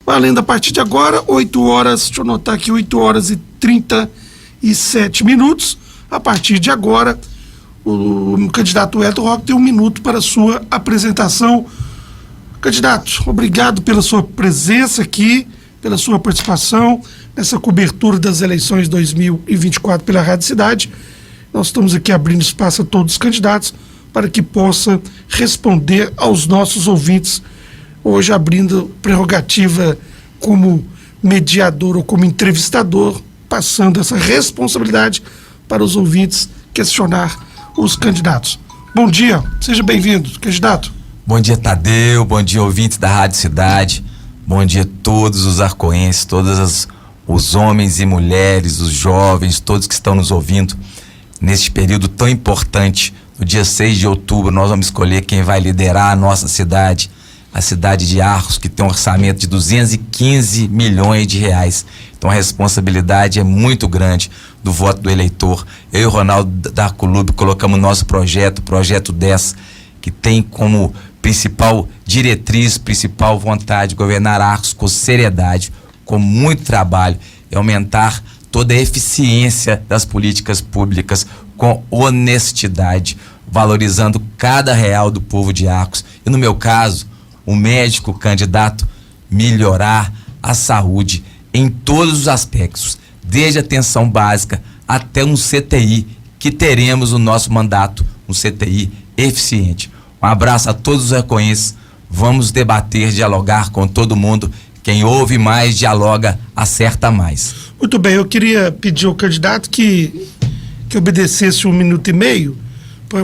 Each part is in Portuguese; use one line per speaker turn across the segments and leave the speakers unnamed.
Valendo a partir de agora, 8 horas, deixa eu anotar aqui, 8 horas e 37 minutos. A partir de agora, o candidato Wellington Roque tem 1 minuto para a sua apresentação. Candidato, obrigado pela sua presença aqui, pela sua participação nessa cobertura das eleições 2024 pela Rádio Cidade. Nós estamos aqui abrindo espaço a todos os candidatos para que possa responder aos nossos ouvintes, hoje abrindo prerrogativa como mediador ou como entrevistador, passando essa responsabilidade para os ouvintes questionar os candidatos. Bom dia, seja bem-vindo, candidato.
Bom dia, Tadeu, bom dia, ouvintes da Rádio Cidade, bom dia a todos os arcoenses, os homens e mulheres, os jovens, todos que estão nos ouvindo neste período tão importante. No dia 6 de outubro nós vamos escolher quem vai liderar a nossa cidade, a cidade de Arcos, que tem um orçamento de 215 milhões de reais. Então a responsabilidade é muito grande do voto do eleitor. Eu e o Ronaldo Darcolube colocamos nosso projeto, o projeto 10, que tem como principal diretriz, principal vontade de governar Arcos com seriedade, com muito trabalho, e aumentar toda a eficiência das políticas públicas com honestidade, valorizando cada real do povo de Arcos. E no meu caso, o médico candidato melhorar a saúde em todos os aspectos, desde a atenção básica até um CTI, que teremos no nosso mandato, um CTI eficiente. Um abraço a todos os arcoenses, vamos debater, dialogar com todo mundo. Quem ouve mais, dialoga, acerta mais.
Muito bem, eu queria pedir ao candidato que obedecesse 1 minuto e meio,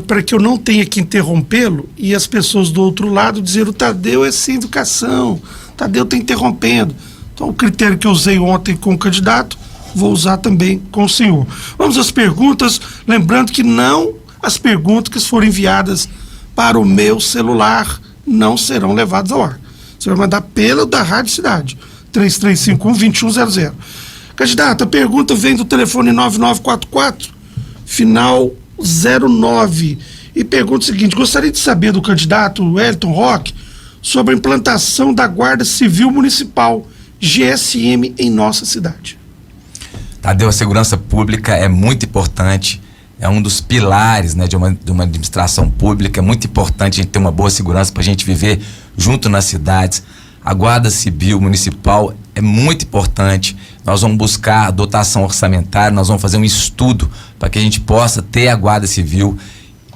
para que eu não tenha que interrompê-lo e as pessoas do outro lado dizer: o Tadeu é sem educação, o Tadeu está interrompendo. Então, o critério que eu usei ontem com o candidato, vou usar também com o senhor. Vamos às perguntas, lembrando que as perguntas que forem enviadas para o meu celular não serão levadas ao ar. Você vai mandar pelo da Rádio Cidade, 3351-2100. Candidato, a pergunta vem do telefone 9944, final 09, e pergunta o seguinte: gostaria de saber do candidato Wellington Roque sobre a implantação da Guarda Civil Municipal, GSM, em nossa cidade.
Tadeu, a segurança pública é muito importante, é um dos pilares, né, de uma administração pública. É muito importante a gente ter uma boa segurança para a gente viver junto nas cidades. A Guarda Civil Municipal é muito importante. Nós vamos buscar a dotação orçamentária, nós vamos fazer um estudo para que a gente possa ter a Guarda Civil,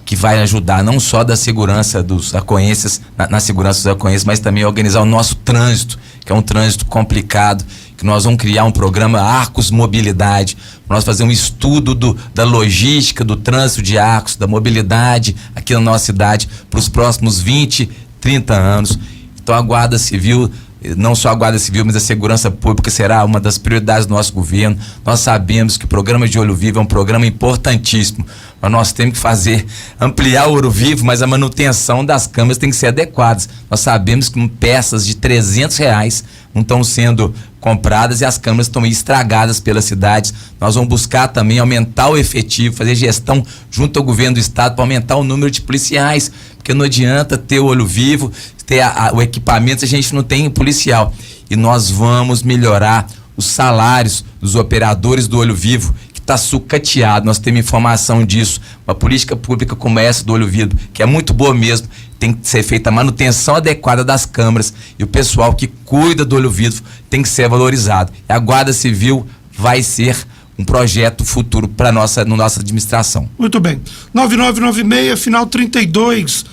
que vai ajudar não só da segurança dos arcoenses, na segurança dos arcoenses, mas também organizar o nosso trânsito, que é um trânsito complicado, que nós vamos criar um programa Arcos Mobilidade, nós fazer um estudo da logística, do trânsito de Arcos, da mobilidade aqui na nossa cidade para os próximos 20, 30 anos. Então a Guarda Civil, não só a Guarda Civil, mas a segurança pública será uma das prioridades do nosso governo. Nós sabemos que o programa de Olho Vivo é um programa importantíssimo, mas nós temos que ampliar o Ouro Vivo, mas a manutenção das câmeras tem que ser adequada. Nós sabemos que peças de R$300 não estão sendo compradas e as câmeras estão estragadas pelas cidades. Nós vamos buscar também aumentar o efetivo, fazer gestão junto ao governo do estado para aumentar o número de policiais, porque não adianta ter o Olho Vivo, ter o equipamento se a gente não tem policial. E nós vamos melhorar os salários dos operadores do Olho Vivo, que está sucateado. Nós temos informação disso. Uma política pública como essa do Olho Vivo, que é muito boa mesmo, tem que ser feita a manutenção adequada das câmaras, e o pessoal que cuida do Olho Vivo tem que ser valorizado. E a Guarda Civil vai ser um projeto futuro para nossa administração.
Muito bem. 9996, final 32.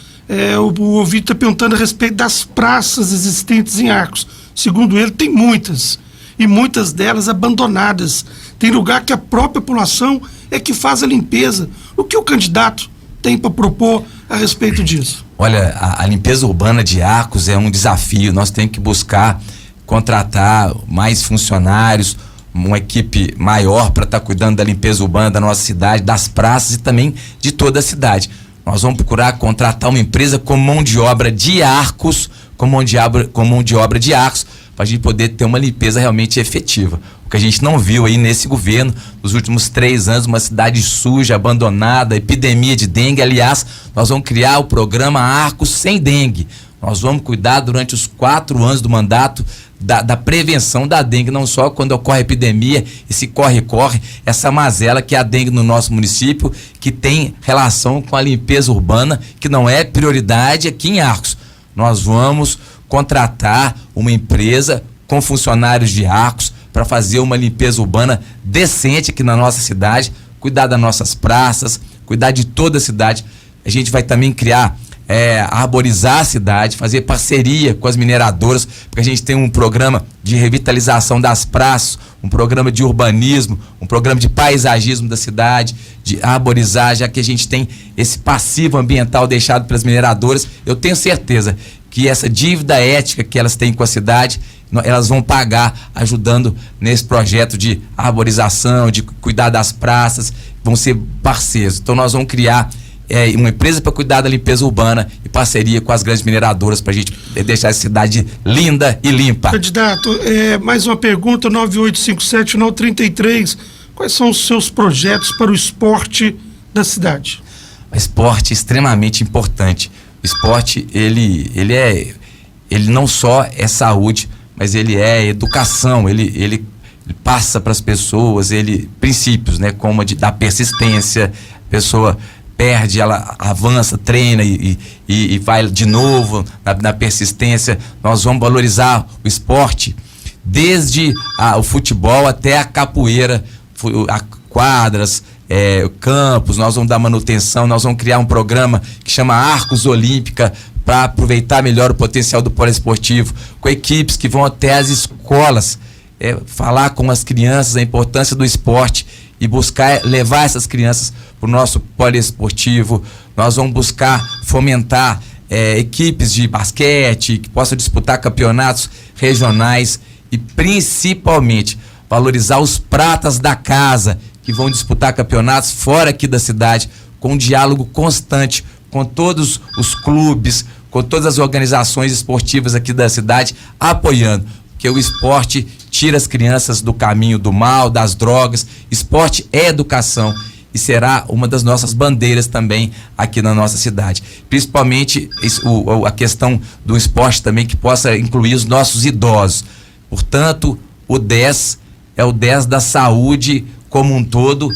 O ouvinte está perguntando a respeito das praças existentes em Arcos. Segundo ele, tem muitas, e muitas delas abandonadas. Tem lugar que a própria população é que faz a limpeza. O que o candidato tem para propor a respeito disso?
Olha, a limpeza urbana de Arcos é um desafio. Nós temos que buscar contratar mais funcionários, uma equipe maior para estar cuidando da limpeza urbana da nossa cidade, das praças e também de toda a cidade. Nós vamos procurar contratar uma empresa com mão de obra de Arcos, com mão de obra de Arcos, para a gente poder ter uma limpeza realmente efetiva. O que a gente não viu aí nesse governo, nos últimos 3 anos, uma cidade suja, abandonada, epidemia de dengue. Aliás, nós vamos criar o programa Arcos Sem Dengue. Nós vamos cuidar durante os 4 anos do mandato da prevenção da dengue, não só quando ocorre epidemia, esse corre-corre, essa mazela que é a dengue no nosso município, que tem relação com a limpeza urbana, que não é prioridade aqui em Arcos. Nós vamos contratar uma empresa com funcionários de Arcos para fazer uma limpeza urbana decente aqui na nossa cidade, cuidar das nossas praças, cuidar de toda a cidade. A gente vai também criar, arborizar a cidade, fazer parceria com as mineradoras, porque a gente tem um programa de revitalização das praças, um programa de urbanismo, um programa de paisagismo da cidade, de arborizar, já que a gente tem esse passivo ambiental deixado pelas mineradoras. Eu tenho certeza que essa dívida ética que elas têm com a cidade, elas vão pagar ajudando nesse projeto de arborização, de cuidar das praças, vão ser parceiros. Então nós vamos criar uma empresa para cuidar da limpeza urbana e parceria com as grandes mineradoras para a gente deixar a cidade linda e limpa.
Candidato, mais uma pergunta, 9857-933. Quais são os seus projetos para o esporte da cidade?
O esporte é extremamente importante. O esporte, ele não só é saúde, mas ele é educação, ele passa para as pessoas, princípios, né, como da persistência. A pessoa perde, ela avança, treina e vai de novo na persistência. Nós vamos valorizar o esporte desde o futebol até a capoeira, quadras, campos. Nós vamos dar manutenção, nós vamos criar um programa que chama Arcos Olímpica para aproveitar melhor o potencial do poliesportivo, com equipes que vão até as escolas, falar com as crianças a importância do esporte e buscar levar essas crianças para o nosso poliesportivo. Nós vamos buscar fomentar equipes de basquete que possam disputar campeonatos regionais e principalmente valorizar os pratas da casa que vão disputar campeonatos fora aqui da cidade, com um diálogo constante com todos os clubes, com todas as organizações esportivas aqui da cidade, apoiando, porque o esporte tira as crianças do caminho do mal, das drogas. Esporte é educação e será uma das nossas bandeiras também aqui na nossa cidade. Principalmente a questão do esporte também, que possa incluir os nossos idosos. Portanto, o 10 é o 10 da saúde como um todo.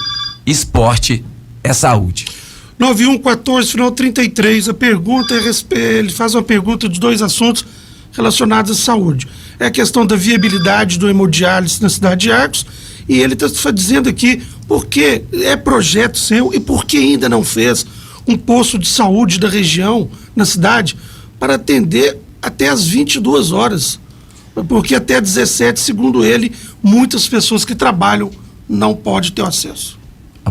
Esporte é saúde.
9114, final 33. A pergunta ele faz uma pergunta de dois assuntos relacionados à saúde. É a questão da viabilidade do hemodiálise na cidade de Arcos, e ele está dizendo aqui por que é projeto seu e por que ainda não fez um posto de saúde da região na cidade para atender até as 22 horas. Porque até 17, segundo ele, muitas pessoas que trabalham não podem ter acesso.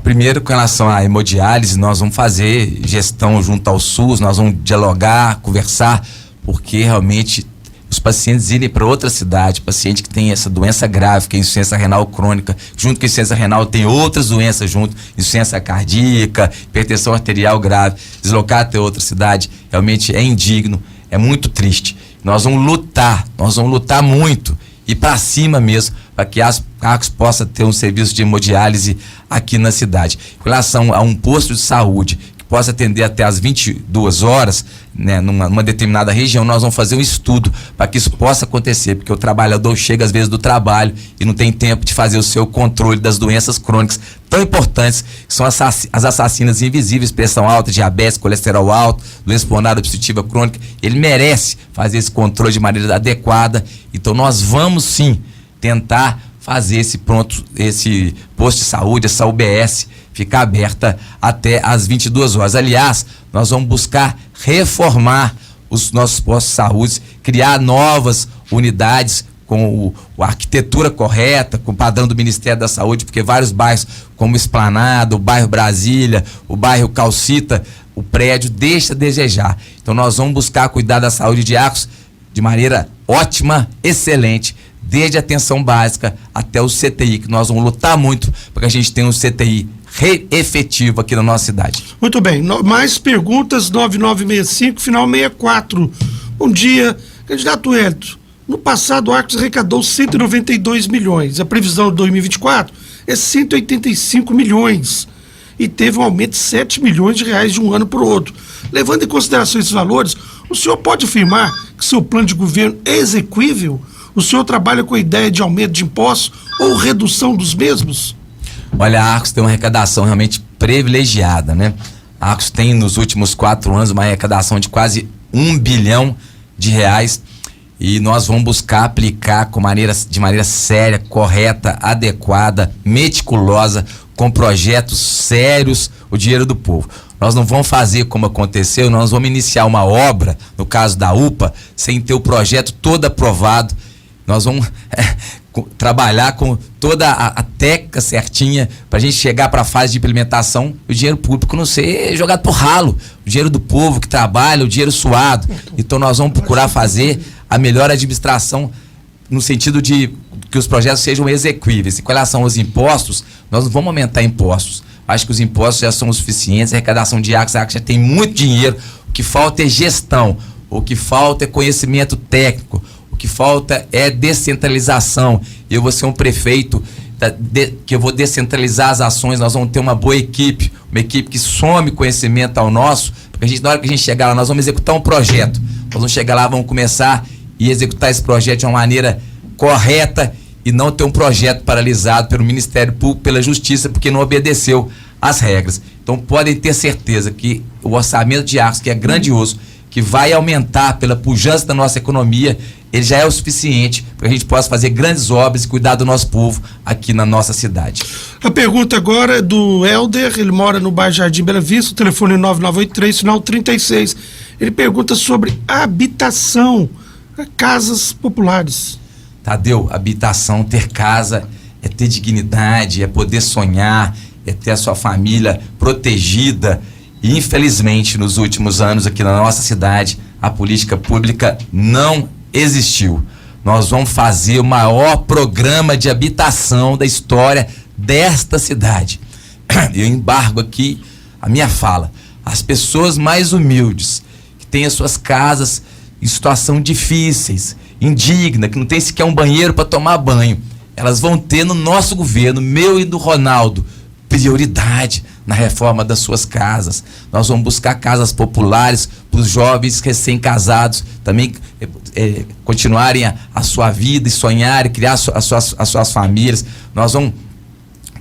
Primeiro, com relação à hemodiálise, nós vamos fazer gestão junto ao SUS, nós vamos dialogar, conversar, porque realmente os pacientes irem para outra cidade, paciente que tem essa doença grave, que é insuficiência renal crônica, junto com a insuficiência renal tem outras doenças junto, insuficiência cardíaca, hipertensão arterial grave, deslocar até outra cidade realmente é indigno, é muito triste. Nós vamos lutar muito, e para cima mesmo, para que as Arcos possa ter um serviço de hemodiálise aqui na cidade. Com relação a um posto de saúde que possa atender até as 22 horas, né, numa determinada região, nós vamos fazer um estudo para que isso possa acontecer, porque o trabalhador chega às vezes do trabalho e não tem tempo de fazer o seu controle das doenças crônicas tão importantes, que são as assassinas invisíveis, pressão alta, diabetes, colesterol alto, doença pulmonar obstrutiva crônica. Ele merece fazer esse controle de maneira adequada. Então nós vamos sim tentar fazer esse posto de saúde, essa UBS, ficar aberta até às 22 horas. Aliás, nós vamos buscar reformar os nossos postos de saúde, criar novas unidades com a arquitetura correta, com o padrão do Ministério da Saúde, porque vários bairros, como Esplanada, o bairro Brasília, o bairro Calcita, o prédio deixa a desejar. Então nós vamos buscar cuidar da saúde de Arcos de maneira ótima, excelente, desde a atenção básica até o CTI, que nós vamos lutar muito para que a gente tenha um CTI efetivo aqui na nossa cidade.
Muito bem, mais perguntas, 9965, final 64. Bom dia, candidato Hélito. No passado, o Arcos arrecadou 192 milhões. A previsão de 2024 é 185 milhões. E teve um aumento de 7 milhões de reais de um ano para o outro. Levando em consideração esses valores, o senhor pode afirmar que seu plano de governo é exequível? O senhor trabalha com a ideia de aumento de impostos ou redução dos mesmos?
Olha, a Arcos tem uma arrecadação realmente privilegiada, né? A Arcos tem nos últimos 4 anos uma arrecadação de quase R$1 bilhão e nós vamos buscar aplicar de maneira séria, correta, adequada, meticulosa, com projetos sérios, o dinheiro do povo. Nós não vamos fazer como aconteceu, nós vamos iniciar uma obra, no caso da UPA, sem ter o projeto todo aprovado. Nós vamos trabalhar com toda a técnica certinha para a gente chegar para a fase de implementação e o dinheiro público não ser jogado por ralo. O dinheiro do povo que trabalha, o dinheiro suado. Então nós vamos procurar fazer a melhor administração no sentido de que os projetos sejam execuíveis. E com relação aos impostos, nós não vamos aumentar impostos. Acho que os impostos já são o suficientes, a arrecadação de Arcos já tem muito dinheiro. O que falta é gestão, o que falta é conhecimento técnico, o que falta é descentralização. Eu vou ser um prefeito que eu vou descentralizar as ações, nós vamos ter uma boa equipe, uma equipe que some conhecimento ao nosso, porque na hora que a gente chegar lá, nós vamos executar um projeto. Nós vamos chegar lá, vamos começar e executar esse projeto de uma maneira correta e não ter um projeto paralisado pelo Ministério Público, pela Justiça, porque não obedeceu às regras. Então podem ter certeza que o orçamento de Arcos, que é grandioso, que vai aumentar pela pujança da nossa economia, ele já é o suficiente para que a gente possa fazer grandes obras e cuidar do nosso povo aqui na nossa cidade.
A pergunta agora é do Helder, ele mora no bairro Jardim Bela Vista, o telefone é 9983, final 36. Ele pergunta sobre habitação, casas populares.
Tadeu, habitação, ter casa é ter dignidade, é poder sonhar, é ter a sua família protegida. E infelizmente nos últimos anos aqui na nossa cidade a política pública não existiu. Nós vamos fazer o maior programa de habitação da história desta cidade. Eu embargo aqui a minha fala. As pessoas mais humildes, que têm as suas casas em situação difíceis, indigna, que não tem sequer um banheiro para tomar banho, elas vão ter no nosso governo, meu e do Ronaldo, prioridade na reforma das suas casas. Nós vamos buscar casas populares para os jovens recém-casados também continuarem a sua vida e sonharem, criar as suas famílias. Nós vamos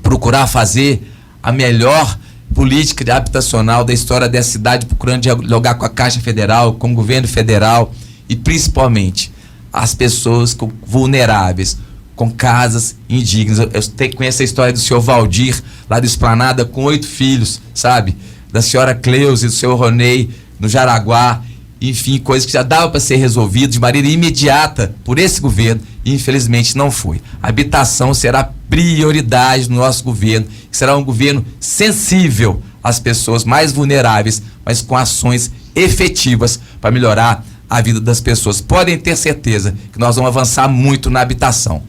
procurar fazer a melhor política habitacional da história dessa cidade, procurando dialogar com a Caixa Federal, com o governo federal e principalmente as pessoas vulneráveis, com casas indignas. Eu conheço a história do senhor Valdir, lá do Esplanada, com 8 filhos, sabe? Da senhora Cleusa e do senhor Ronei, no Jaraguá. Enfim, coisas que já davam para ser resolvidas de maneira imediata por esse governo e infelizmente não foi. A habitação será prioridade no nosso governo, será um governo sensível às pessoas mais vulneráveis, mas com ações efetivas para melhorar a vida das pessoas. Podem ter certeza que nós vamos avançar muito na habitação.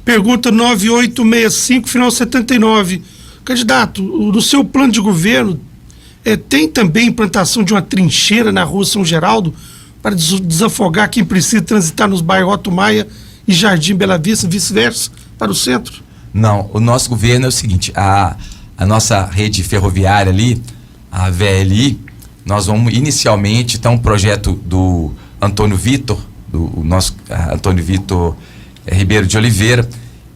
Pergunta 9865, final 79. Candidato, no seu plano de governo, tem também implantação de uma trincheira na rua São Geraldo para desafogar quem precisa transitar nos bairros Otto Maia e Jardim Bela Vista, vice-versa, para o centro?
Não, o nosso governo é o seguinte, a nossa rede ferroviária ali, a VLI, nós vamos inicialmente, então um projeto do Antônio Vitor, do nosso Antônio Vitor Ribeiro de Oliveira,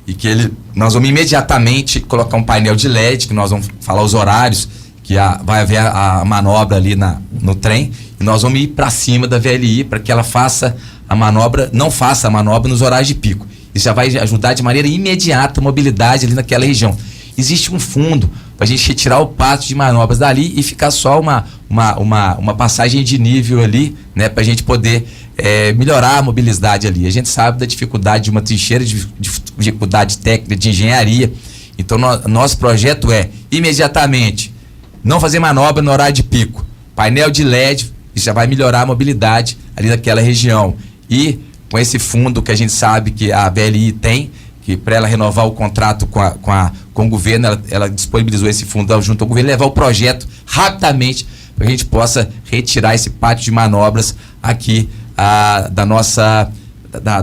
e que nós vamos imediatamente colocar um painel de LED, que nós vamos falar os horários, que vai haver a manobra ali no trem, e nós vamos ir para cima da VLI para que ela faça a manobra, não faça a manobra nos horários de pico. Isso já vai ajudar de maneira imediata a mobilidade ali naquela região. Existe um fundo para a gente retirar o pátio de manobras dali e ficar só uma passagem de nível ali, né, para a gente poder melhorar a mobilidade ali. A gente sabe da dificuldade de uma trincheira, de dificuldade técnica, de engenharia. Então, nosso projeto é, imediatamente, não fazer manobra no horário de pico. Painel de LED, isso já vai melhorar a mobilidade ali naquela região. E com esse fundo que a gente sabe que a VLI tem, que para ela renovar o contrato com o governo, ela disponibilizou esse fundo junto ao governo, levar o projeto rapidamente para que a gente possa retirar esse pátio de manobras aqui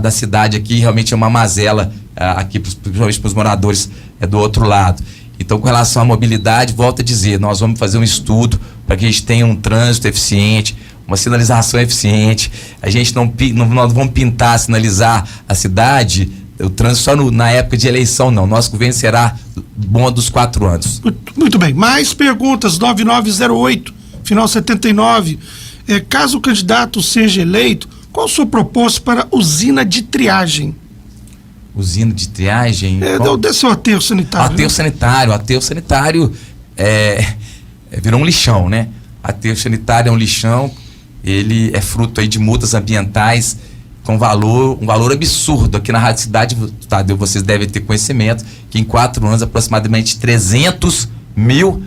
da cidade aqui. Realmente é uma mazela aqui, principalmente para os moradores do outro lado. Então, com relação à mobilidade, volto a dizer, nós vamos fazer um estudo para que a gente tenha um trânsito eficiente, uma sinalização eficiente. A gente não vamos pintar, sinalizar a cidade, o trânsito só na época de eleição, não. Nosso governo será bom dos 4 anos.
Muito bem. Mais perguntas, 9908, final 79. Caso o candidato seja eleito, qual a sua proposta para usina de triagem?
Usina de triagem?
Desse o aterro sanitário.
Aterro sanitário virou um lixão, né? Aterro sanitário é um lixão, ele é fruto aí de multas ambientais com um valor absurdo. Aqui na Rádio Cidade, Tadeu, vocês devem ter conhecimento que em 4 anos aproximadamente R$300 mil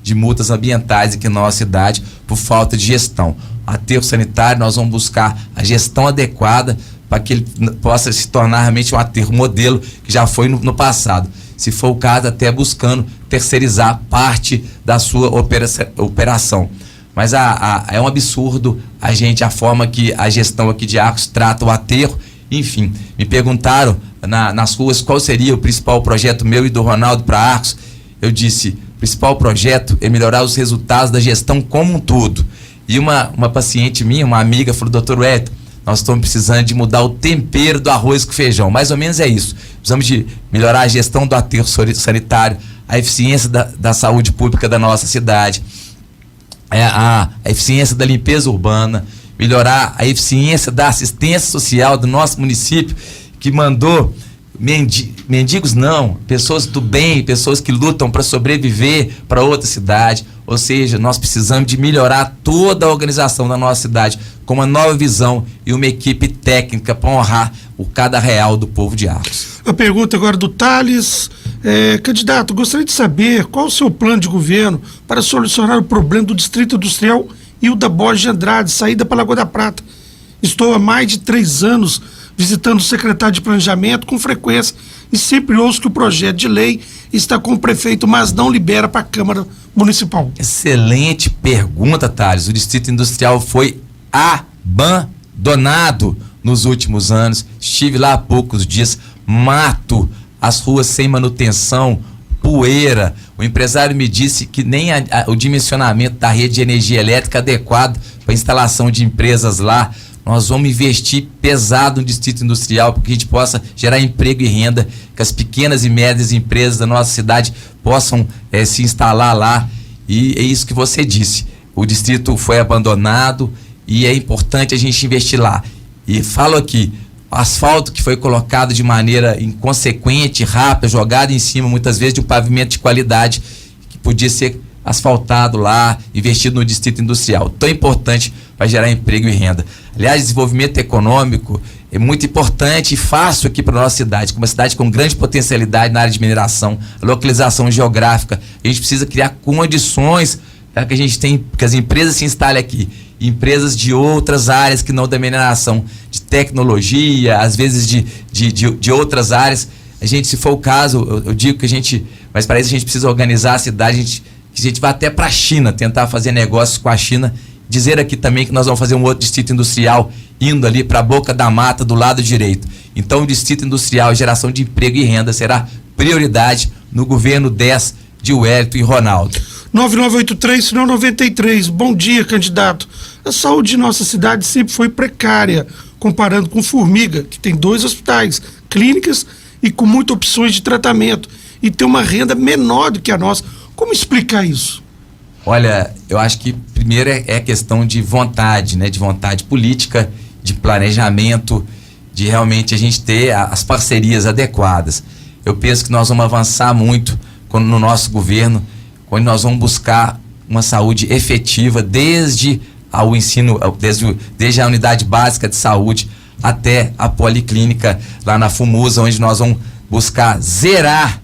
de multas ambientais aqui na nossa cidade por falta de gestão. Aterro sanitário, nós vamos buscar a gestão adequada para que ele possa se tornar realmente um aterro modelo que já foi no passado. Se for o caso, até buscando terceirizar parte da sua operação. Mas é um absurdo a forma que a gestão aqui de Arcos trata o aterro. Enfim, me perguntaram nas ruas qual seria o principal projeto meu e do Ronaldo para Arcos. Eu disse, o principal projeto é melhorar os resultados da gestão como um todo. E uma paciente minha, uma amiga, falou, doutor Wellington, nós estamos precisando de mudar o tempero do arroz com feijão. Mais ou menos é isso. Precisamos de melhorar a gestão do aterro sanitário, a eficiência da saúde pública da nossa cidade, a eficiência da limpeza urbana, melhorar a eficiência da assistência social do nosso município, que mandou mendigos não, pessoas do bem, pessoas que lutam para sobreviver para outra cidade. Ou seja, nós precisamos de melhorar toda a organização da nossa cidade com uma nova visão e uma equipe técnica para honrar o cada real do povo de Arcos.
A pergunta agora do Thales. Candidato, gostaria de saber qual o seu plano de governo para solucionar o problema do Distrito Industrial Hilda Borges de Andrade, saída para Lagoa da Prata. Estou há mais de 3 anos visitando o secretário de Planejamento com frequência e sempre ouço que o projeto de lei está com o prefeito, mas não libera para a Câmara Municipal.
Excelente pergunta, Thales. O Distrito Industrial foi abandonado nos últimos anos. Estive lá há poucos dias, mato, as ruas sem manutenção, poeira. O empresário me disse que nem o dimensionamento da rede de energia elétrica adequado para a instalação de empresas lá. Nós vamos investir pesado no Distrito Industrial para que a gente possa gerar emprego e renda, que as pequenas e médias empresas da nossa cidade possam se instalar lá. E é isso que você disse. O distrito foi abandonado e é importante a gente investir lá. E falo aqui, o asfalto que foi colocado de maneira inconsequente, rápida, jogado em cima muitas vezes de um pavimento de qualidade que podia ser asfaltado lá, investido no Distrito Industrial, tão importante para gerar emprego e renda. Aliás, desenvolvimento econômico é muito importante e fácil aqui para a nossa cidade, como uma cidade com grande potencialidade na área de mineração, localização geográfica. A gente precisa criar condições para que a gente tenha, que as empresas se instalem aqui, empresas de outras áreas que não da mineração, de tecnologia, às vezes de outras áreas. A gente, se for o caso, eu digo que a gente, mas para isso a gente precisa organizar a cidade, que a gente vai até para a China, tentar fazer negócios com a China. Dizer aqui também que nós vamos fazer um outro distrito industrial indo ali para a Boca da Mata do lado direito. Então o distrito industrial, geração de emprego e renda será prioridade no governo 10 de Wellington e Ronaldo.
9983, final 93. Bom dia, candidato. A saúde de nossa cidade sempre foi precária, comparando com Formiga, que tem 2 hospitais, clínicas e com muitas opções de tratamento, e tem uma renda menor do que a nossa. Como explicar isso?
Olha, eu acho que primeiro é questão de vontade, né? De vontade política, de planejamento, de realmente a gente ter as parcerias adequadas. Eu penso que nós vamos avançar muito no nosso governo, quando nós vamos buscar uma saúde efetiva desde ao ensino, desde a unidade básica de saúde até a policlínica lá na Fumusa, onde nós vamos buscar zerar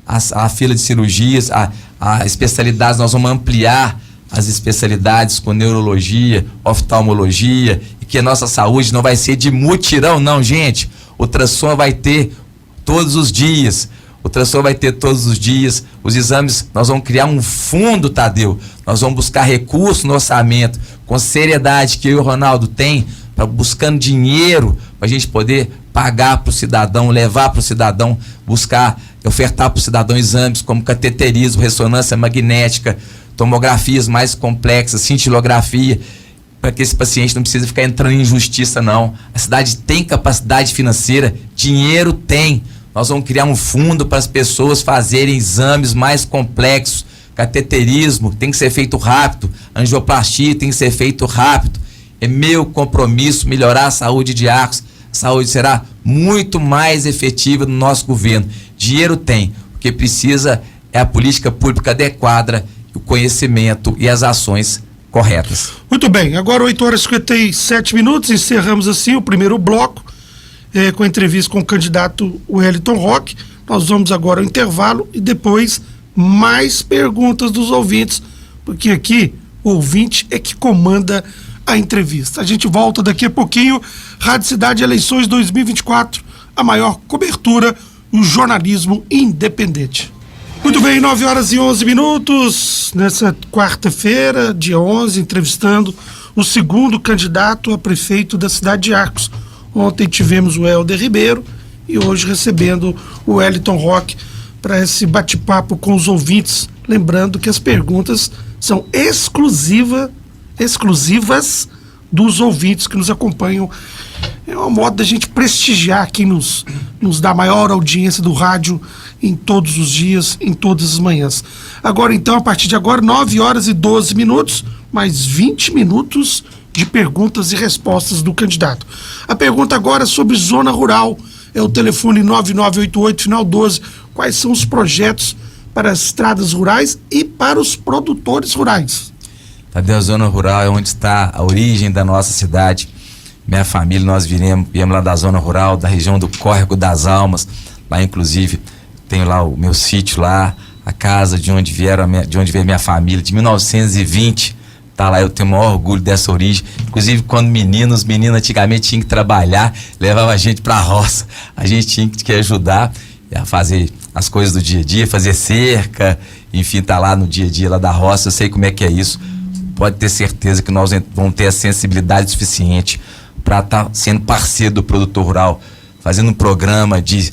a fila de cirurgias, a especialidades, nós vamos ampliar as especialidades com neurologia, oftalmologia, e que a nossa saúde não vai ser de mutirão, não, gente. O ultrassom vai ter todos os dias. Os exames, nós vamos criar um fundo, Tadeu. Nós vamos buscar recurso no orçamento, com seriedade que eu e o Ronaldo tem, buscando dinheiro para a gente poder pagar para o cidadão, levar para o cidadão, buscar, ofertar para o cidadão exames como cateterismo, ressonância magnética, tomografias mais complexas, cintilografia. para que esse paciente não precise ficar entrando em injustiça, não. A cidade tem capacidade financeira, dinheiro tem. Nós vamos criar um fundo para as pessoas fazerem exames mais complexos. Cateterismo tem que ser feito rápido, angioplastia tem que ser feito rápido. É meu compromisso melhorar a saúde de Arcos. A saúde será muito mais efetiva no nosso governo. Dinheiro tem, o que precisa é a política pública adequada, o conhecimento e as ações corretas.
Muito bem, agora 8h57, encerramos assim o primeiro bloco com a entrevista com o candidato Wellington Roque. Nós vamos agora ao intervalo e depois mais perguntas dos ouvintes, porque aqui o ouvinte é que comanda a entrevista. A gente volta daqui a pouquinho. Rádio Cidade Eleições 2024, a maior cobertura do jornalismo independente. Muito bem, 9h11, nessa quarta-feira, dia 11, entrevistando o segundo candidato a prefeito da cidade de Arcos. Ontem tivemos o Helder Ribeiro e hoje recebendo o Wellington Roque para esse bate-papo com os ouvintes. Lembrando que as perguntas são exclusivas dos ouvintes que nos acompanham. É um modo da gente prestigiar quem nos dá maior audiência do rádio em todos os dias, em todas as manhãs. Agora então, a partir de agora, 9h12, mais 20 minutos de perguntas e respostas do candidato. A pergunta agora é sobre zona rural. É o telefone 9988, final 12. Quais são os projetos para as estradas rurais e para os produtores rurais?
Tadeu, a zona rural é onde está a origem da nossa cidade. Minha família, nós viemos lá da zona rural, da região do Córrego das Almas. Lá, inclusive, tenho lá o meu sítio lá, a casa de onde veio minha família, de 1920. Tá lá, eu tenho o maior orgulho dessa origem. Inclusive, quando os meninos antigamente tinham que trabalhar, levava a gente pra roça. A gente tinha que ajudar a fazer as coisas do dia a dia, fazer cerca, enfim, tá lá no dia a dia lá da roça. Eu sei como é que é isso. Pode ter certeza que nós vamos ter a sensibilidade suficiente para estar sendo parceiro do produtor rural, fazendo um programa de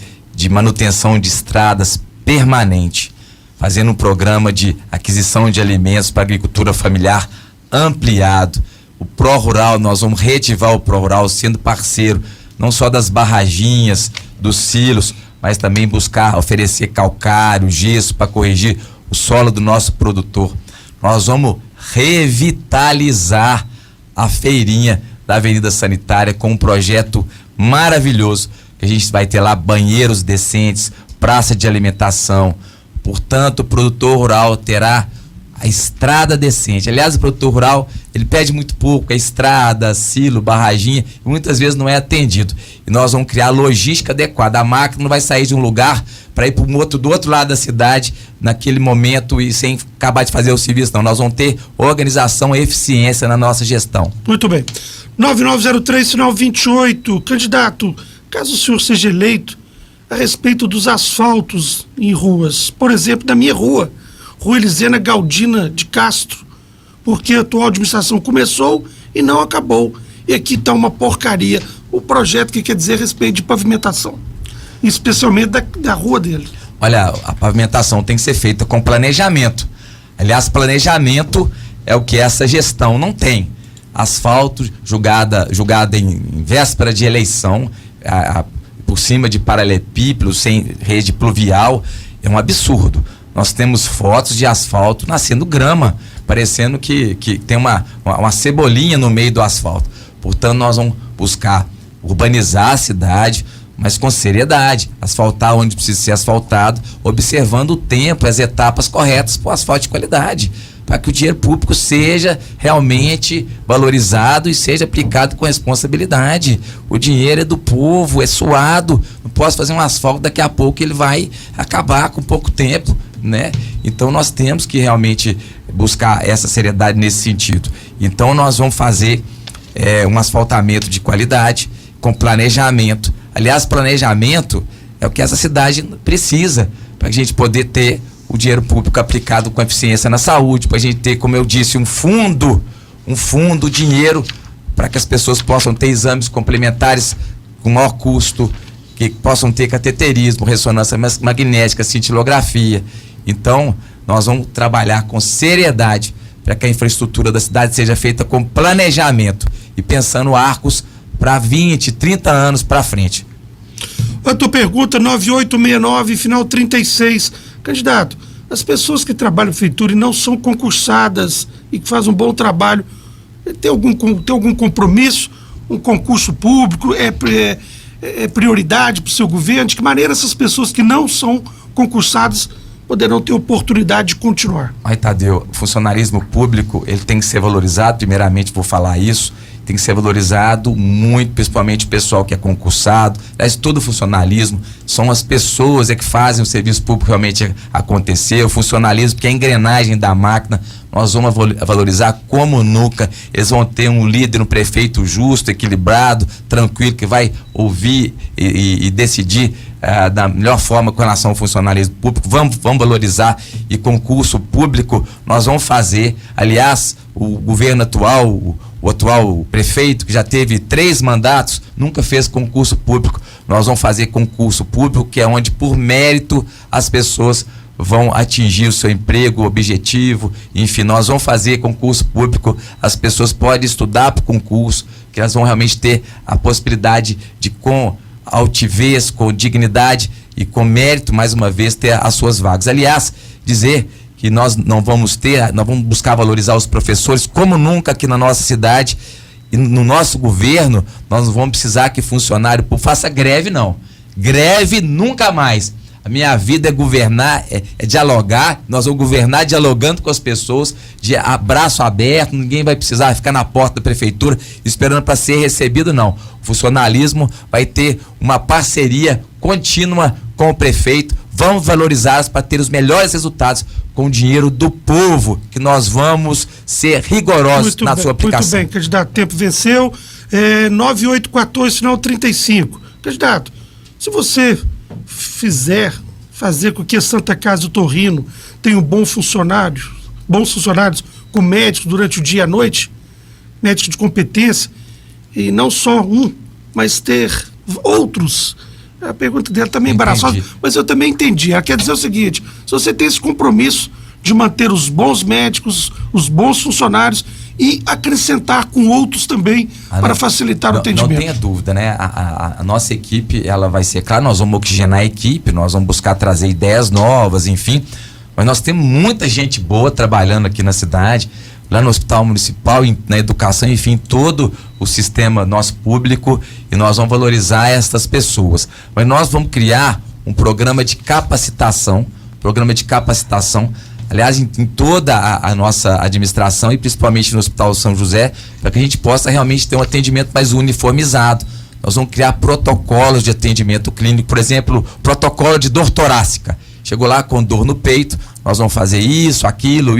manutenção de estradas permanente, fazendo um programa de aquisição de alimentos para agricultura familiar ampliado. O pró-rural, nós vamos reativar o pró-rural sendo parceiro não só das barraginhas, dos silos, mas também buscar oferecer calcário, gesso para corrigir o solo do nosso produtor. Nós vamos revitalizar a feirinha da Avenida Sanitária com um projeto maravilhoso, que a gente vai ter lá banheiros decentes, praça de alimentação. Portanto, o produtor rural terá a estrada decente. Aliás, o produtor rural, ele pede muito pouco, a estrada, silo, barraginha, e muitas vezes não é atendido. E nós vamos criar logística adequada. A máquina não vai sair de um lugar para ir do outro lado da cidade naquele momento e sem acabar de fazer o serviço, não. Nós vamos ter organização e eficiência na nossa gestão.
Muito bem. 9903, final 28. Candidato, caso o senhor seja eleito, a respeito dos asfaltos em ruas, por exemplo, da minha rua Elisena Galdina de Castro, porque a atual administração começou e não acabou. E aqui está uma porcaria. O projeto que quer dizer a respeito de pavimentação, especialmente da rua dele. Olha,
a pavimentação tem que ser feita com planejamento. Aliás, planejamento é o que essa gestão não tem. Asfalto julgada em véspera de eleição, por cima de paralelepípedo, sem rede pluvial, é um absurdo. Nós temos fotos de asfalto nascendo grama, parecendo que tem uma cebolinha no meio do asfalto. Portanto, nós vamos buscar urbanizar a cidade, mas com seriedade, asfaltar onde precisa ser asfaltado, observando o tempo, as etapas corretas para o asfalto de qualidade, para que o dinheiro público seja realmente valorizado e seja aplicado com responsabilidade. O dinheiro é do povo, é suado. Não posso fazer um asfalto, daqui a pouco ele vai acabar com pouco tempo, né? Então nós temos que realmente buscar essa seriedade nesse sentido. Então nós vamos fazer um asfaltamento de qualidade, com planejamento. Aliás, planejamento é o que essa cidade precisa para a gente poder ter o dinheiro público aplicado com eficiência na saúde, para a gente ter, como eu disse, um fundo, dinheiro para que as pessoas possam ter exames complementares com maior custo, que possam ter cateterismo, ressonância magnética, cintilografia. Então, nós vamos trabalhar com seriedade para que a infraestrutura da cidade seja feita com planejamento e pensando arcos para 20, 30 anos para frente.
Outra pergunta, 9869, final 36. Candidato, as pessoas que trabalham em prefeitura e não são concursadas e que fazem um bom trabalho, tem algum compromisso? Um concurso público é prioridade para o seu governo? De que maneira essas pessoas que não são concursadas poderão ter oportunidade de continuar?
Aí, Tadeu, o funcionarismo público, ele tem que ser valorizado, primeiramente vou falar isso, tem que ser valorizado muito, principalmente o pessoal que é concursado. Aliás, todo funcionalismo, são as pessoas que fazem o serviço público realmente acontecer. O funcionalismo, que é a engrenagem da máquina, nós vamos valorizar como nunca. Eles vão ter um líder, um prefeito justo, equilibrado, tranquilo, que vai ouvir e decidir da melhor forma com relação ao funcionalismo público. Vamos valorizar, e concurso público nós vamos fazer. Aliás, o governo atual, o atual prefeito, que já teve 3 mandatos, nunca fez concurso público. Nós vamos fazer concurso público, que é onde, por mérito, as pessoas vão atingir o seu emprego, objetivo. Enfim, nós vamos fazer concurso público, as pessoas podem estudar para o concurso, que elas vão realmente ter a possibilidade de, com altivez, com dignidade e com mérito, mais uma vez, ter as suas vagas. Aliás, dizer que nós vamos buscar valorizar os professores como nunca aqui na nossa cidade, e no nosso governo nós não vamos precisar que funcionário público faça greve, não. Greve nunca mais. A minha vida é governar, é dialogar. Nós vamos governar dialogando com as pessoas, de abraço aberto. Ninguém vai precisar ficar na porta da prefeitura esperando para ser recebido, não. O funcionalismo vai ter uma parceria contínua com o prefeito. Vamos valorizá-las para ter os melhores resultados com o dinheiro do povo, que nós vamos ser rigorosos na sua aplicação.
Muito bem, candidato, tempo venceu. 9814, final 35. Candidato, se você fazer com que a Santa Casa do Torrino tenha bons funcionários com médicos durante o dia e a noite, médicos de competência, e não só mas ter outros. A pergunta dela também é embaraçosa, mas eu também entendi. Ela quer dizer o seguinte: se você tem esse compromisso de manter os bons médicos, os bons funcionários e acrescentar com outros também para facilitar o atendimento.
Não tenha dúvida, né? A nossa equipe, ela vai ser, claro, nós vamos oxigenar a equipe, nós vamos buscar trazer ideias novas, enfim, mas nós temos muita gente boa trabalhando aqui na cidade, lá no Hospital Municipal, na educação, enfim, todo o sistema nosso público, e nós vamos valorizar essas pessoas. Mas nós vamos criar um programa de capacitação, aliás, em toda a nossa administração, e principalmente no Hospital São José, para que a gente possa realmente ter um atendimento mais uniformizado. Nós vamos criar protocolos de atendimento clínico, por exemplo, protocolo de dor torácica. Chegou lá com dor no peito, nós vamos fazer isso, aquilo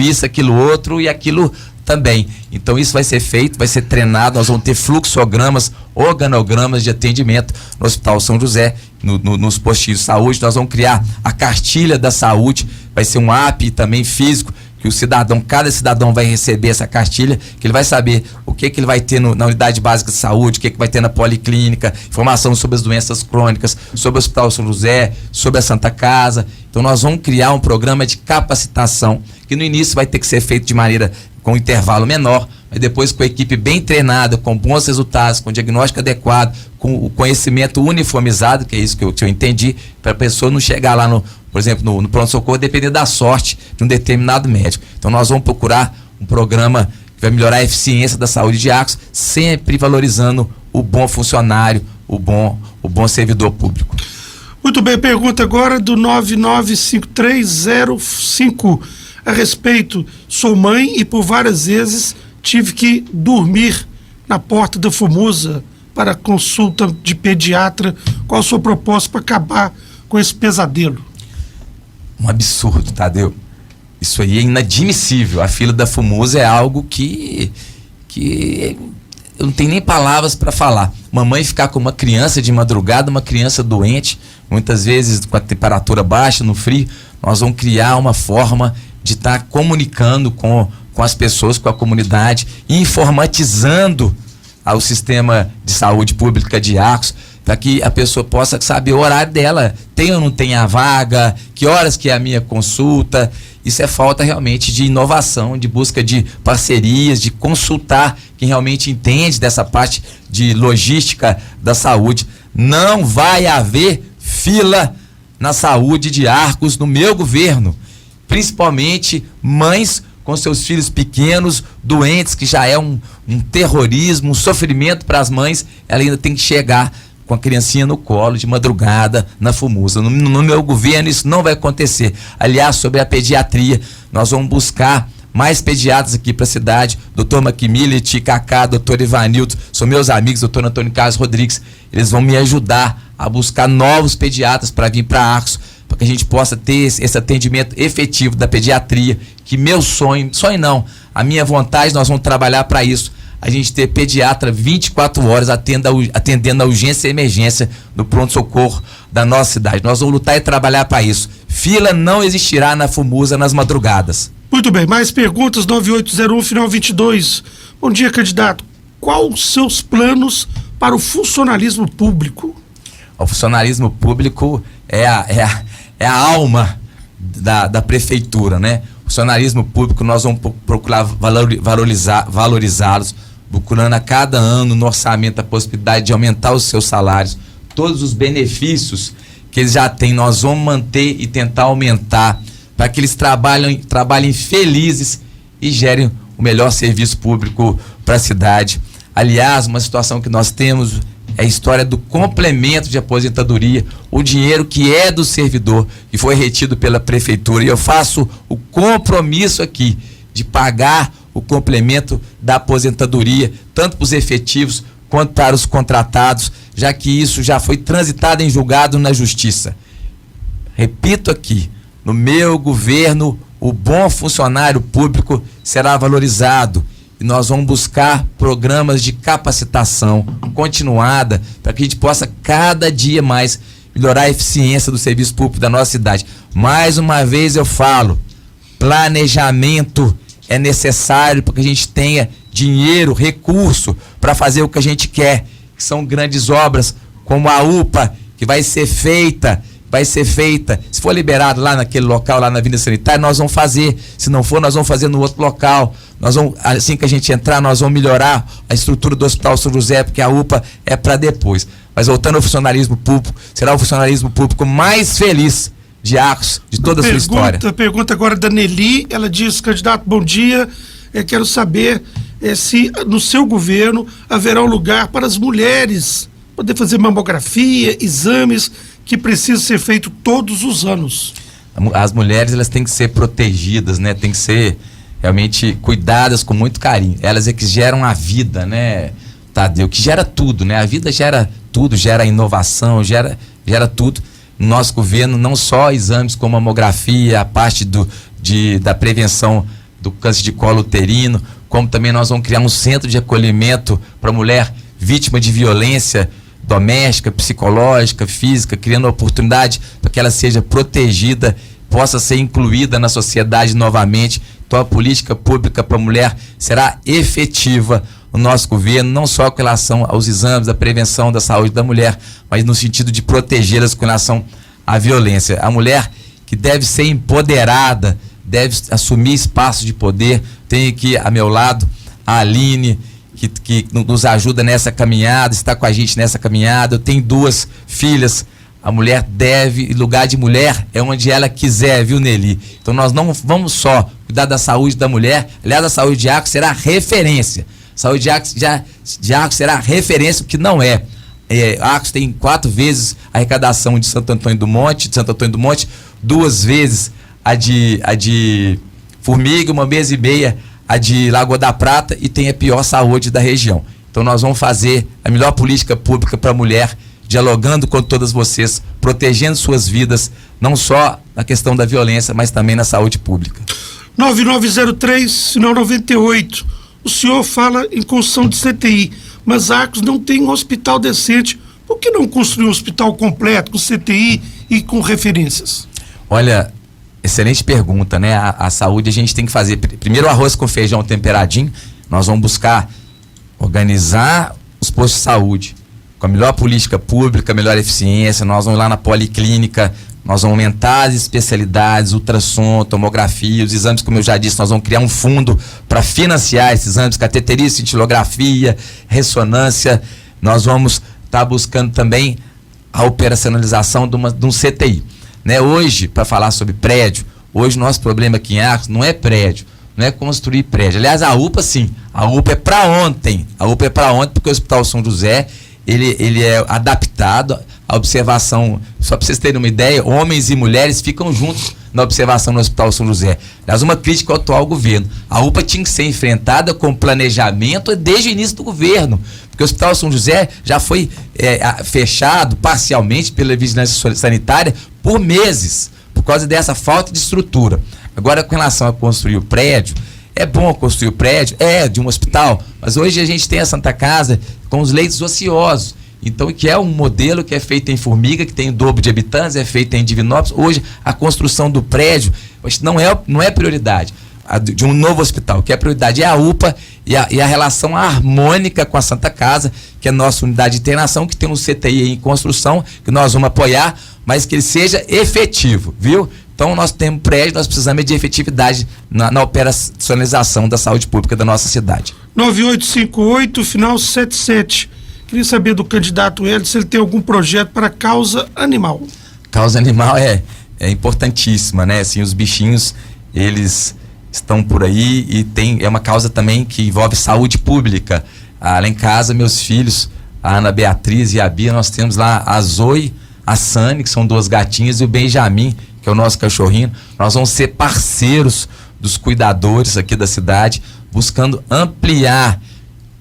outro e aquilo também. Então isso vai ser feito, vai ser treinado, nós vamos ter fluxogramas, organogramas de atendimento no Hospital São José, nos postinhos de saúde. Nós vamos criar a cartilha da saúde, vai ser um app também físico, que cada cidadão vai receber essa cartilha, que ele vai saber o que ele vai ter na unidade básica de saúde, o que vai ter na policlínica, informação sobre as doenças crônicas, sobre o Hospital São José, sobre a Santa Casa. Então nós vamos criar um programa de capacitação, que no início vai ter que ser feito de maneira com um intervalo menor, mas depois com a equipe bem treinada, com bons resultados, com diagnóstico adequado, com o conhecimento uniformizado, que é isso que eu entendi, para a pessoa não chegar lá, por exemplo, no pronto-socorro, depender da sorte de um determinado médico. Então nós vamos procurar um programa que vai melhorar a eficiência da saúde de Arcos, sempre valorizando o bom funcionário, o bom servidor público.
Muito bem, pergunta agora do 995305. A respeito, sou mãe e por várias vezes tive que dormir na porta da FUMUSA para consulta de pediatra. Qual a sua proposta para acabar com esse pesadelo?
Um absurdo, Tadeu. Isso aí é inadmissível. A fila da FUMUSA é algo que eu não tenho nem palavras para falar. Mamãe ficar com uma criança de madrugada, uma criança doente, muitas vezes com a temperatura baixa, no frio, nós vamos criar uma forma de estar comunicando com as pessoas, com a comunidade, informatizando o sistema de saúde pública de Arcos, para que a pessoa possa saber o horário dela, tem ou não tem a vaga, que horas que é a minha consulta, Isso é falta realmente de inovação, de busca de parcerias, de consultar quem realmente entende dessa parte de logística da saúde. Não vai haver fila na saúde de Arcos no meu governo, principalmente mães com seus filhos pequenos, doentes, que já é um terrorismo, um sofrimento para as mães. Ela ainda tem que chegar com a criancinha no colo, de madrugada, na FUMUSA. No meu governo isso não vai acontecer. Aliás, sobre a pediatria, nós vamos buscar mais pediatras aqui para a cidade. Dr. Maquimillet, Cacá, Dr. Ivanildo, são meus amigos, Dr. Antônio Carlos Rodrigues. Eles vão me ajudar a buscar novos pediatras para vir para Arcos, para que a gente possa ter esse atendimento efetivo da pediatria, que meu sonho não, a minha vontade, nós vamos trabalhar para isso. A gente ter pediatra 24 horas atendendo a urgência e emergência no pronto-socorro da nossa cidade. Nós vamos lutar e trabalhar para isso. Fila não existirá na FUMUSA nas madrugadas.
Muito bem, mais perguntas, 9801, final 22. Bom dia, candidato. Qual os seus planos para o funcionalismo público?
O funcionalismo público é a alma da prefeitura, né? O funcionalismo público, nós vamos procurar valorizá-los, procurando a cada ano no orçamento a possibilidade de aumentar os seus salários. Todos os benefícios que eles já têm, nós vamos manter e tentar aumentar, para que eles trabalhem felizes e gerem o melhor serviço público para a cidade. Aliás, uma situação que nós temos é a história do complemento de aposentadoria, o dinheiro que é do servidor, que foi retido pela prefeitura. E eu faço o compromisso aqui de pagar o complemento da aposentadoria, tanto para os efetivos quanto para os contratados, já que isso já foi transitado em julgado na Justiça. Repito aqui, no meu governo, o bom funcionário público será valorizado. E nós vamos buscar programas de capacitação continuada para que a gente possa cada dia mais melhorar a eficiência do serviço público da nossa cidade. Mais uma vez eu falo, planejamento é necessário para que a gente tenha dinheiro, recurso para fazer o que a gente quer, que são grandes obras como a UPA, que vai ser feita. Se for liberado lá naquele local, lá na Avenida Sanitária, nós vamos fazer. Se não for, nós vamos fazer no outro local. Nós vamos, assim que a gente entrar, nós vamos melhorar a estrutura do Hospital São José, porque a UPA é para depois. Mas voltando ao funcionalismo público, será o funcionalismo público mais feliz de Arcos, de toda a sua história.
Pergunta agora da Nelly, ela diz: candidato, bom dia, quero saber se no seu governo haverá um lugar para as mulheres poder fazer mamografia, exames que precisam ser feitos todos os anos.
As mulheres, elas têm que ser protegidas, né? Tem que ser realmente cuidadas com muito carinho. Elas é que geram a vida, né, Tadeu? Que gera tudo, né? A vida gera tudo, gera inovação, gera tudo. No nosso governo, não só exames como mamografia, a parte da prevenção do câncer de colo uterino, como também nós vamos criar um centro de acolhimento para mulher vítima de violência doméstica, psicológica, física, criando oportunidade para que ela seja protegida, possa ser incluída na sociedade novamente. Então a política pública para a mulher será efetiva no nosso governo, não só com relação aos exames, da prevenção da saúde da mulher, mas no sentido de protegê-las com relação à violência. A mulher que deve ser empoderada, deve assumir espaço de poder. Tenho aqui a meu lado a Aline, que nos ajuda nessa caminhada, está com a gente nessa caminhada. Eu tenho 2 filhas. A mulher deve, lugar de mulher é onde ela quiser, viu, Nelly? Então nós não vamos só cuidar da saúde da mulher. Aliás, a saúde de Arcos será referência. Saúde de Arcos será referência, o que não é. Arcos tem 4 vezes a arrecadação de Santo Antônio do Monte, 2 vezes a de Formiga, 1,5 vezes a de Lagoa da Prata, e tem a pior saúde da região. Então nós vamos fazer a melhor política pública para a mulher, dialogando com todas vocês, protegendo suas vidas, não só na questão da violência, mas também na saúde pública.
9903, final 98. O senhor fala em construção de CTI, mas Arcos não tem um hospital decente. Por que não construir um hospital completo, com CTI e com referências? Olha,
excelente pergunta, né? A saúde a gente tem que fazer primeiro o arroz com feijão temperadinho. Nós vamos buscar organizar os postos de saúde com a melhor política pública, melhor eficiência. Nós vamos lá na policlínica nós vamos aumentar as especialidades, ultrassom, tomografia, os exames, como eu já disse, nós vamos criar um fundo para financiar esses exames, cateterismo, cintilografia, ressonância. Nós vamos estar buscando também a operacionalização de um CTI. Né? Hoje, para falar sobre prédio, hoje o nosso problema aqui em Arcos não é prédio, não é construir prédio. Aliás, a UPA sim, a UPA é para ontem. A UPA é para ontem porque o Hospital São José, ele é adaptado à observação. Só para vocês terem uma ideia, homens e mulheres ficam juntos na observação no Hospital São José. Aliás, uma crítica ao atual governo. A UPA tinha que ser enfrentada com planejamento desde o início do governo, porque o Hospital São José já foi fechado parcialmente pela vigilância sanitária por meses, por causa dessa falta de estrutura. Agora, com relação a construir o prédio, é bom construir o prédio, de um hospital, mas hoje a gente tem a Santa Casa com os leitos ociosos, então, que é um modelo que é feito em Formiga, que tem o dobro de habitantes, é feito em Divinópolis. Hoje, a construção do prédio não é prioridade de um novo hospital. O que é prioridade é a UPA e a relação harmônica com a Santa Casa, que é a nossa unidade de internação, que tem um CTI em construção, que nós vamos apoiar, mas que ele seja efetivo, viu? Então, nós temos prédio, nós precisamos de efetividade na operacionalização da saúde pública da nossa cidade.
9858, final 77. Queria saber do candidato Hélio se ele tem algum projeto para causa animal. Causa animal
é importantíssima, né? Assim, os bichinhos, eles estão por aí e é uma causa também que envolve saúde pública. Lá em casa, meus filhos, a Ana Beatriz e a Bia, nós temos lá a Zoe, a Sani, que são 2 gatinhas, e o Benjamin, que é o nosso cachorrinho. Nós vamos ser parceiros dos cuidadores aqui da cidade, buscando ampliar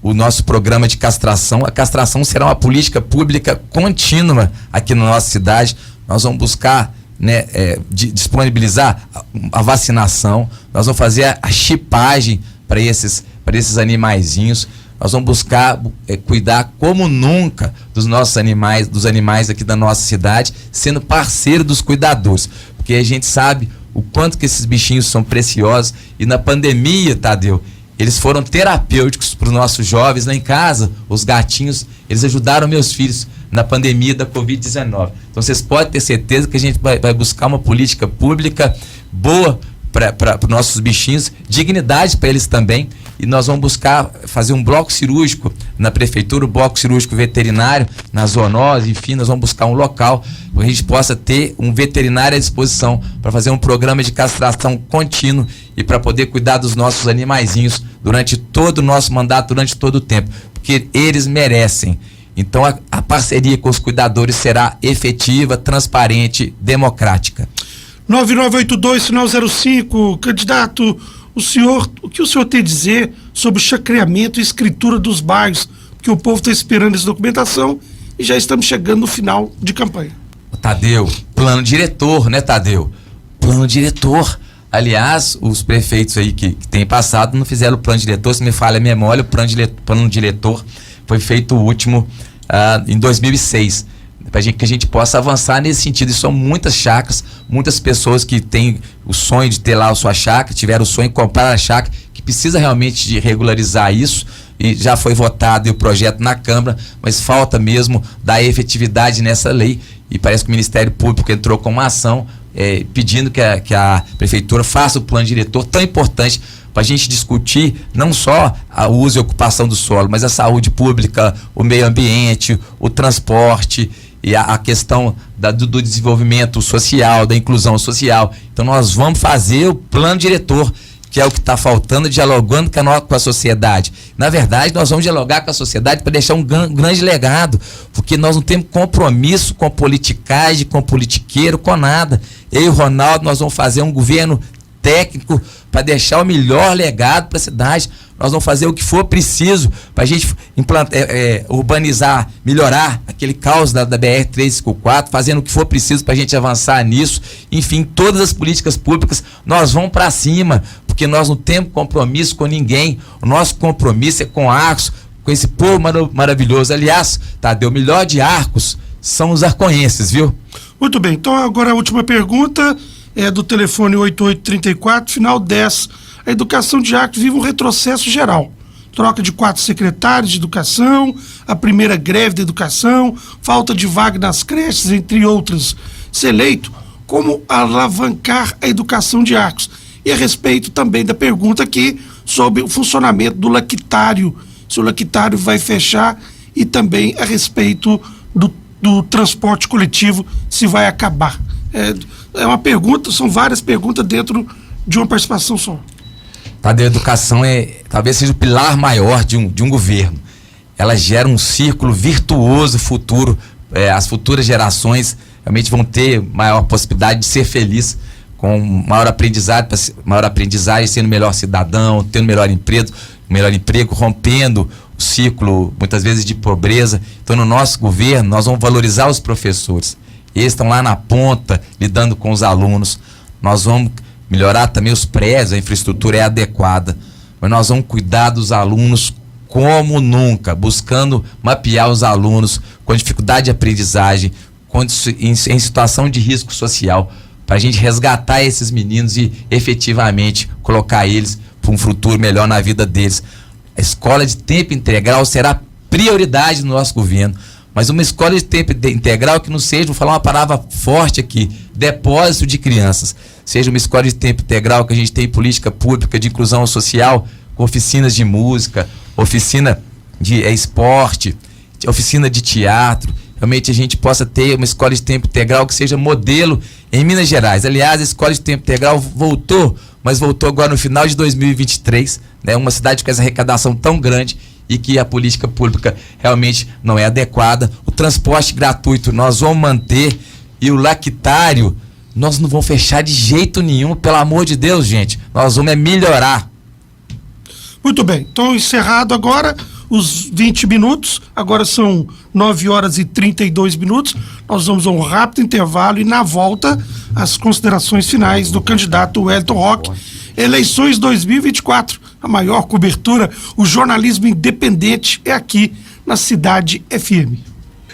o nosso programa de castração. A castração será uma política pública contínua aqui na nossa cidade. Nós vamos buscar, né, disponibilizar a vacinação, nós vamos fazer a chipagem para esses animaizinhos. Nós vamos buscar cuidar como nunca dos nossos animais, dos animais aqui da nossa cidade, sendo parceiro dos cuidadores, porque a gente sabe o quanto que esses bichinhos são preciosos. E na pandemia, Tadeu, eles foram terapêuticos para os nossos jovens lá em casa. Os gatinhos, eles ajudaram meus filhos na pandemia da Covid-19. Então vocês podem ter certeza que a gente vai buscar uma política pública boa para os nossos bichinhos, dignidade para eles também. E nós vamos buscar fazer um bloco cirúrgico na prefeitura, um bloco cirúrgico veterinário, na zoonose, enfim, nós vamos buscar um local para a gente possa ter um veterinário à disposição para fazer um programa de castração contínuo e para poder cuidar dos nossos animaizinhos durante todo o nosso mandato, durante todo o tempo, porque eles merecem. Então a parceria com os cuidadores será efetiva, transparente, democrática.
9982, final 05, candidato, o que o senhor tem a dizer sobre o chacreamento e escritura dos bairros? Porque o povo está esperando essa documentação e já estamos chegando no final de campanha.
Tadeu, plano diretor, né, Tadeu? Plano diretor. Aliás, os prefeitos aí que têm passado não fizeram o plano diretor. Se me falha a memória, o plano diretor foi feito o último em 2006. Para que a gente possa avançar nesse sentido. E são muitas chácaras, muitas pessoas que têm o sonho de ter lá a sua chácara, tiveram o sonho de comprar a chácara, que precisa realmente de regularizar isso, e já foi votado o projeto na Câmara, mas falta mesmo dar efetividade nessa lei, e parece que o Ministério Público entrou com uma ação pedindo que a Prefeitura faça o plano diretor tão importante para a gente discutir não só o uso e ocupação do solo, mas a saúde pública, o meio ambiente, o transporte e a questão do desenvolvimento social, da inclusão social. Então nós vamos fazer o plano diretor, que é o que está faltando, dialogando com a sociedade. Na verdade, nós vamos dialogar com a sociedade para deixar um grande legado, porque nós não temos compromisso com politicagem, com politiqueiro, com nada. Eu e o Ronaldo, nós vamos fazer um governo técnico para deixar o melhor legado para a cidade. Nós vamos fazer o que for preciso para a gente urbanizar, melhorar aquele caos da BR-354, fazendo o que for preciso para a gente avançar nisso. Enfim, todas as políticas públicas, nós vamos para cima, porque nós não temos compromisso com ninguém. O nosso compromisso é com Arcos, com esse povo maravilhoso. Aliás, Tadeu, o melhor de Arcos são os arcoenses, viu?
Muito bem, então agora a última pergunta é do telefone 8834, final 10. A educação de Arcos vive um retrocesso geral. Troca de 4 secretários de educação, a primeira greve da educação, falta de vaga nas creches, entre outras. Se eleito, como alavancar a educação de Arcos. E a respeito também da pergunta aqui sobre o funcionamento do lactário, se o lactário vai fechar, e também a respeito do transporte coletivo, se vai acabar. É uma pergunta, são várias perguntas dentro de uma participação só.
Tadeu, a educação talvez seja o pilar maior de um governo. Ela gera um círculo virtuoso futuro. As futuras gerações realmente vão ter maior possibilidade de ser feliz, com maior aprendizagem, sendo melhor cidadão, tendo melhor emprego, rompendo o ciclo, muitas vezes, de pobreza. Então, no nosso governo, nós vamos valorizar os professores. Eles estão lá na ponta, lidando com os alunos. Nós vamos melhorar também os prédios, a infraestrutura é adequada, mas nós vamos cuidar dos alunos como nunca, buscando mapear os alunos com dificuldade de aprendizagem, em situação de risco social, para a gente resgatar esses meninos e efetivamente colocar eles para um futuro melhor na vida deles. A escola de tempo integral será prioridade no nosso governo, mas uma escola de tempo integral que não seja, vou falar uma palavra forte aqui, depósito de crianças. Seja uma escola de tempo integral que a gente tem política pública de inclusão social, com oficinas de música, oficina de esporte, oficina de teatro. Realmente a gente possa ter uma escola de tempo integral que seja modelo em Minas Gerais. Aliás, a escola de tempo integral voltou, mas voltou agora no final de 2023, né? Uma cidade com essa arrecadação tão grande e que a política pública realmente não é adequada. O transporte gratuito nós vamos manter, e o lactário nós não vamos fechar de jeito nenhum, pelo amor de Deus, gente. Nós vamos melhorar.
Muito bem, então encerrado agora os 20 minutos, agora são 9 horas e 32 minutos, nós vamos a um rápido intervalo e na volta as considerações finais do candidato Wellington Roque. Eleições 2024, a maior cobertura, o jornalismo independente é aqui na Cidade FM.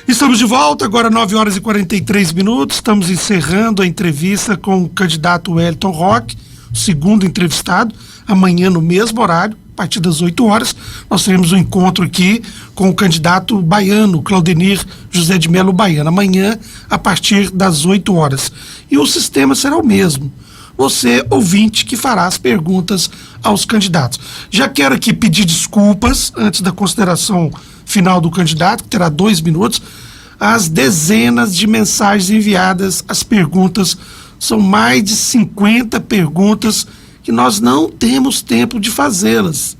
Estamos de volta, agora 9 horas e 43 minutos, estamos encerrando a entrevista com o candidato Wellington Roque, o segundo entrevistado, amanhã no mesmo horário, a partir das 8 horas, nós teremos um encontro aqui com o candidato baiano, Claudenir José de Melo Baiano, amanhã a partir das 8 horas. E o sistema será o mesmo. Você, ouvinte, que fará as perguntas aos candidatos. Já quero aqui pedir desculpas, antes da consideração final do candidato, que terá 2 minutos, as dezenas de mensagens enviadas, as perguntas, são mais de 50 perguntas que nós não temos tempo de fazê-las.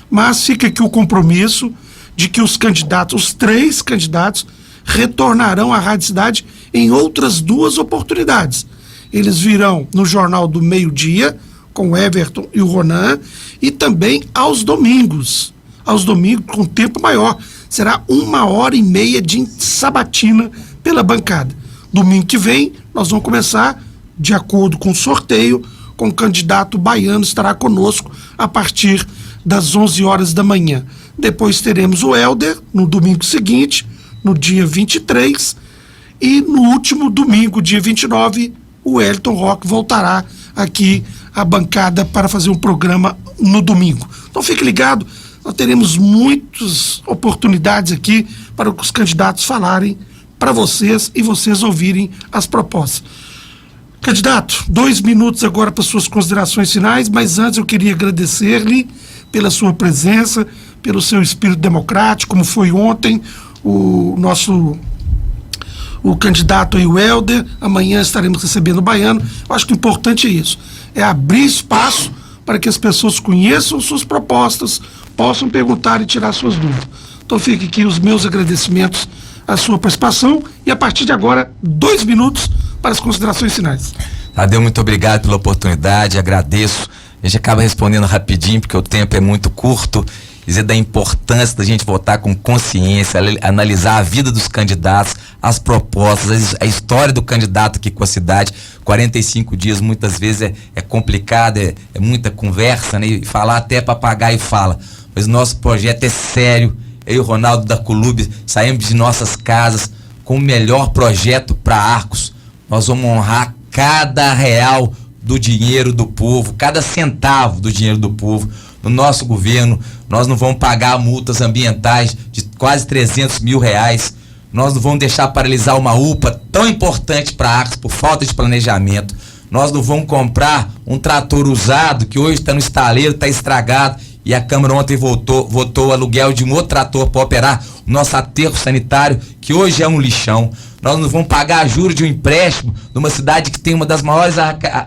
Mas fica aqui o compromisso de que os candidatos, os 3 candidatos, retornarão à Rádio Cidade em outras 2 oportunidades. Eles virão no Jornal do Meio-Dia, com o Everton e o Ronan, e também aos domingos. Aos domingos, com tempo maior. Será 1h30 de sabatina pela bancada. Domingo que vem, nós vamos começar, de acordo com o sorteio, com o candidato baiano, estará conosco a partir das 11 horas da manhã. Depois teremos o Helder no domingo seguinte, no dia 23, e no último domingo, dia 29, o Wellington Roque voltará aqui à bancada para fazer um programa no domingo. Então fique ligado, nós teremos muitas oportunidades aqui para os candidatos falarem para vocês e vocês ouvirem as propostas. Candidato, 2 minutos agora para suas considerações finais, mas antes eu queria agradecer-lhe pela sua presença, pelo seu espírito democrático, como foi ontem o candidato aí, o Helder. Amanhã estaremos recebendo o baiano. Eu acho que o importante é isso, é abrir espaço para que as pessoas conheçam suas propostas, possam perguntar e tirar suas dúvidas. Então fique aqui os meus agradecimentos à sua participação e a partir de agora, 2 minutos para as considerações finais.
Tadeu, muito obrigado pela oportunidade, agradeço. A gente acaba respondendo rapidinho porque o tempo é muito curto. Dizer da importância da gente votar com consciência, analisar a vida dos candidatos, as propostas, a história do candidato aqui com a cidade. 45 dias muitas vezes é complicado, é muita conversa, né? E falar até papagaio fala. Mas o nosso projeto é sério. Eu e o Ronaldo da Colube saímos de nossas casas com o melhor projeto para Arcos. Nós vamos honrar cada real do dinheiro do povo, cada centavo do dinheiro do povo. No nosso governo, nós não vamos pagar multas ambientais de quase 300 mil reais. Nós não vamos deixar paralisar uma UPA tão importante para a Arcos por falta de planejamento. Nós não vamos comprar um trator usado que hoje está no estaleiro, está estragado, e a Câmara ontem votou o aluguel de um outro trator para operar o nosso aterro sanitário, que hoje é um lixão. Nós não vamos pagar juros de um empréstimo numa cidade que tem uma das maiores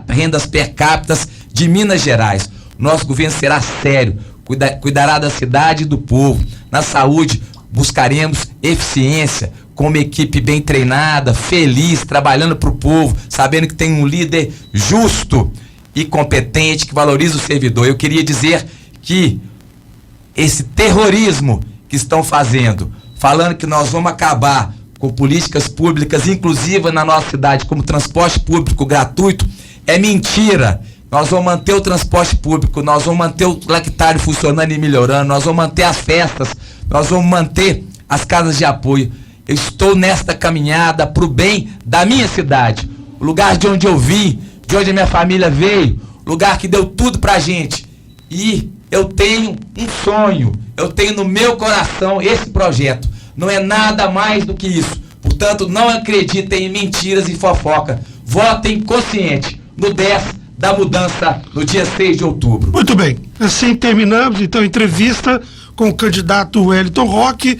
rendas per capita de Minas Gerais. Nosso governo será sério, cuidará da cidade e do povo. Na saúde, buscaremos eficiência, com uma equipe bem treinada, feliz, trabalhando para o povo, sabendo que tem um líder justo e competente, que valoriza o servidor. Eu queria dizer que esse terrorismo que estão fazendo, falando que nós vamos acabar com políticas públicas inclusivas na nossa cidade, como transporte público gratuito, é mentira. Nós vamos manter o transporte público, nós vamos manter o lactário funcionando e melhorando, nós vamos manter as festas, nós vamos manter as casas de apoio. Eu estou nesta caminhada para o bem da minha cidade, o lugar de onde eu vim, de onde a minha família veio, lugar que deu tudo pra gente. E eu tenho um sonho, eu tenho no meu coração esse projeto. Não é nada mais do que isso. Portanto, não acreditem em mentiras e fofoca. Votem consciente no 10 da mudança, no dia 6 de outubro.
Muito bem. Assim terminamos, então, a entrevista com o candidato Wellington Roque.